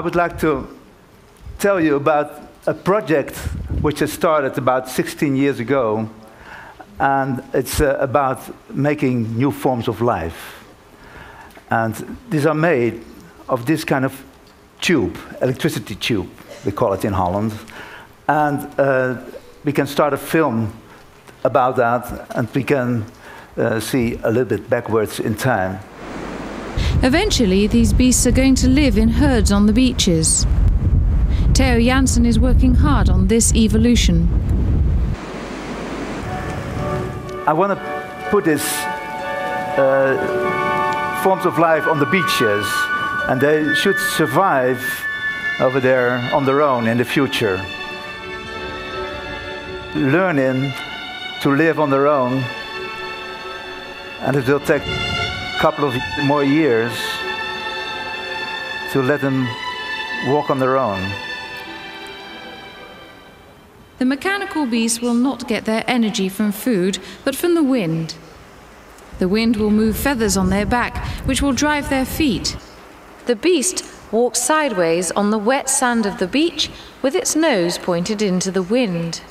would like to tell you about a project which has started about 16 years ago, and it's about making new forms of life. And these are made of this kind of tube, electricity tube, we call it in Holland. And we can start a film about that, and we can see a little bit backwards in time. Eventually, these beasts are going to live in herds on the beaches. Theo Jansen is working hard on this evolution. I want to put these forms of life on the beaches, and they should survive over there on their own in the future. Learning to live on their own, and it will take a couple of more years to let them walk on their own. The mechanical beasts will not get their energy from food, but from the wind. The wind will move feathers on their back, which will drive their feet. The beast walks sideways on the wet sand of the beach with its nose pointed into the wind.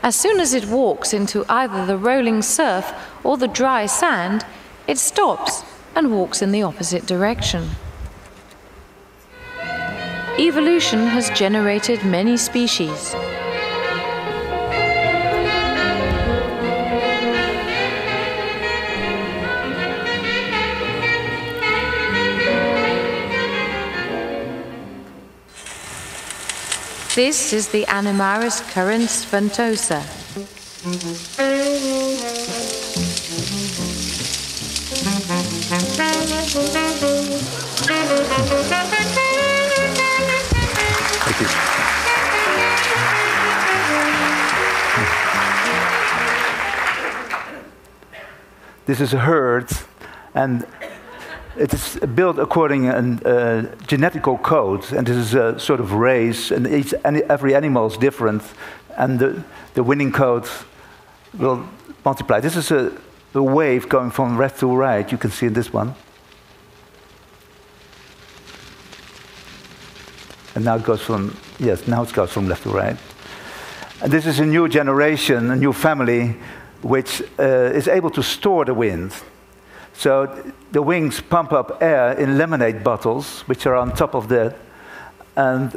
As soon as it walks into either the rolling surf or the dry sand, it stops and walks in the opposite direction. Evolution has generated many species. This is the Animaris currens ventosa. Thank you. This is a herd, and it is built according to a genetical code, and this is a sort of race, and every animal is different, and the winning code will multiply. This is a wave going from left to right. You can see in this one. And now it goes from, yes, now it goes from left to right. And this is a new generation, a new family, which is able to store the wind. So the wings pump up air in lemonade bottles, which are on top of that. And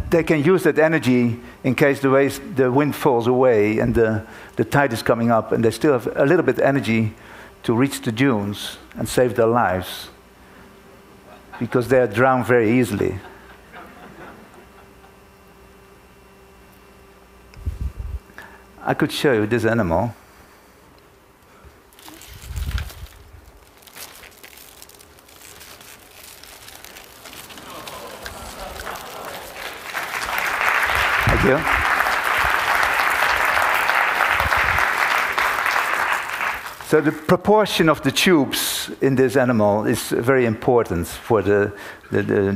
they can use that energy in case the wind falls away and the tide is coming up, and they still have a little bit of energy to reach the dunes and save their lives, because they are drowned very easily. I could show you this animal. Thank you. So the proportion of the tubes in this animal is very important for the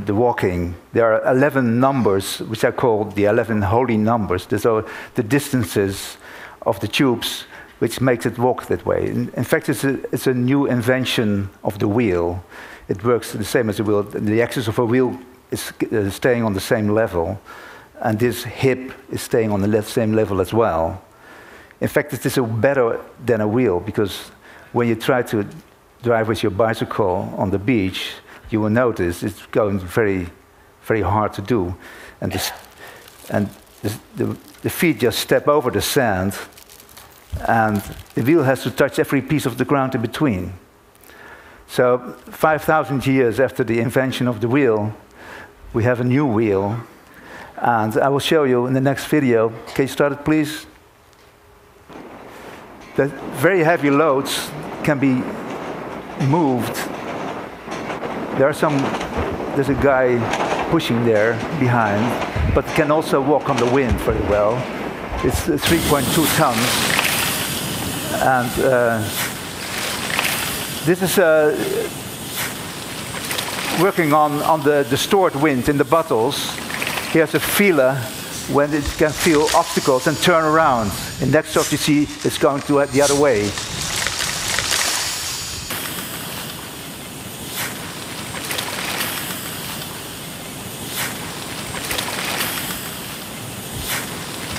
walking. There are 11 numbers, which are called the 11 holy numbers. These are the distances of the tubes, which makes it walk that way. In fact, it's a new invention of the wheel. It works the same as a wheel. The axis of a wheel is staying on the same level, and this hip is staying on the same level as well. In fact, it is better than a wheel, because when you try to drive with your bicycle on the beach, you will notice it's going very, very hard to do. And the feet just step over the sand, and the wheel has to touch every piece of the ground in between. So 5,000 years after the invention of the wheel, we have a new wheel. And I will show you in the next video. Can you start it, please? The very heavy loads can be moved. There's a guy pushing there behind, but can also walk on the wind very well. It's 3.2 tons. And this is working on the stored wind in the bottles. Here's a feeler when it can feel obstacles and turn around. And next shot you see it's going to the other way.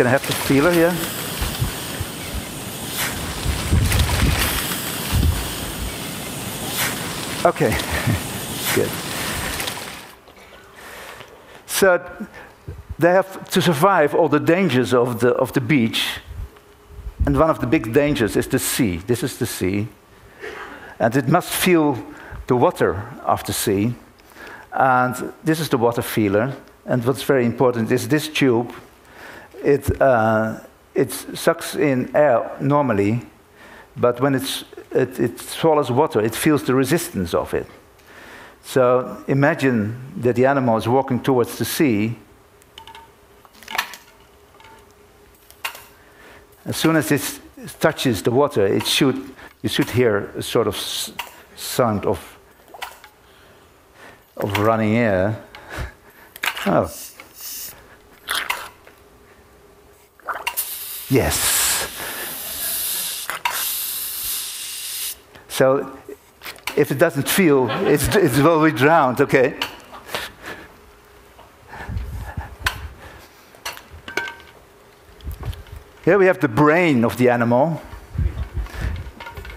Can I have the feeler here? Okay, good. So they have to survive all the dangers of the beach. And one of the big dangers is the sea. This is the sea. And it must feel the water of the sea. And this is the water feeler. And what's very important is this tube. It sucks in air normally, but when it swallows water, it feels the resistance of it. So imagine that the animal is walking towards the sea. As soon as it touches the water, you should hear a sort of sound of running air. Oh. Yes. So if it doesn't feel, it will be drowned, okay? Here we have the brain of the animal.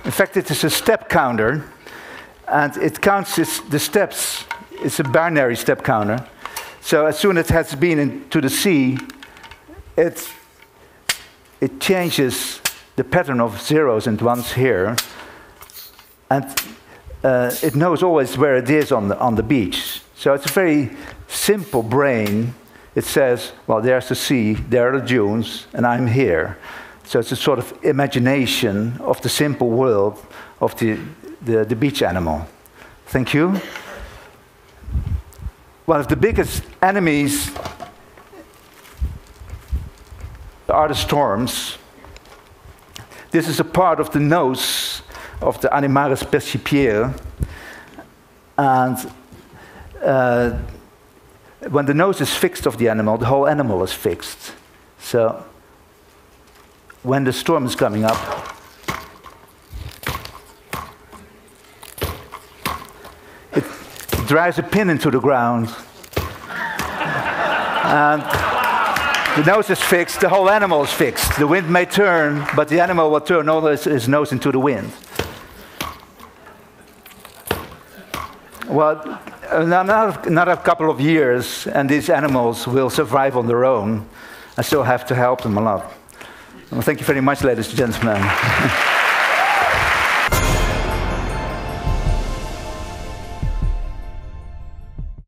In fact, it is a step counter, and it counts the steps. It's a binary step counter. So as soon as it has been into the sea, it changes the pattern of zeros and ones here, and it knows always where it is on the beach. So it's a very simple brain. It says, well, there's the sea, there are the dunes, and I'm here. So it's a sort of imagination of the simple world of the beach animal. Thank you. One of the biggest enemies are the storms. This is a part of the nose of the Animaris percipiere. And when the nose is fixed of the animal, the whole animal is fixed. So when the storm is coming up, it drives a pin into the ground. And the nose is fixed, the whole animal is fixed. The wind may turn, but the animal will turn all his nose into the wind. Well, another couple of years, and these animals will survive on their own. I still have to help them a lot. Well, thank you very much, ladies and gentlemen.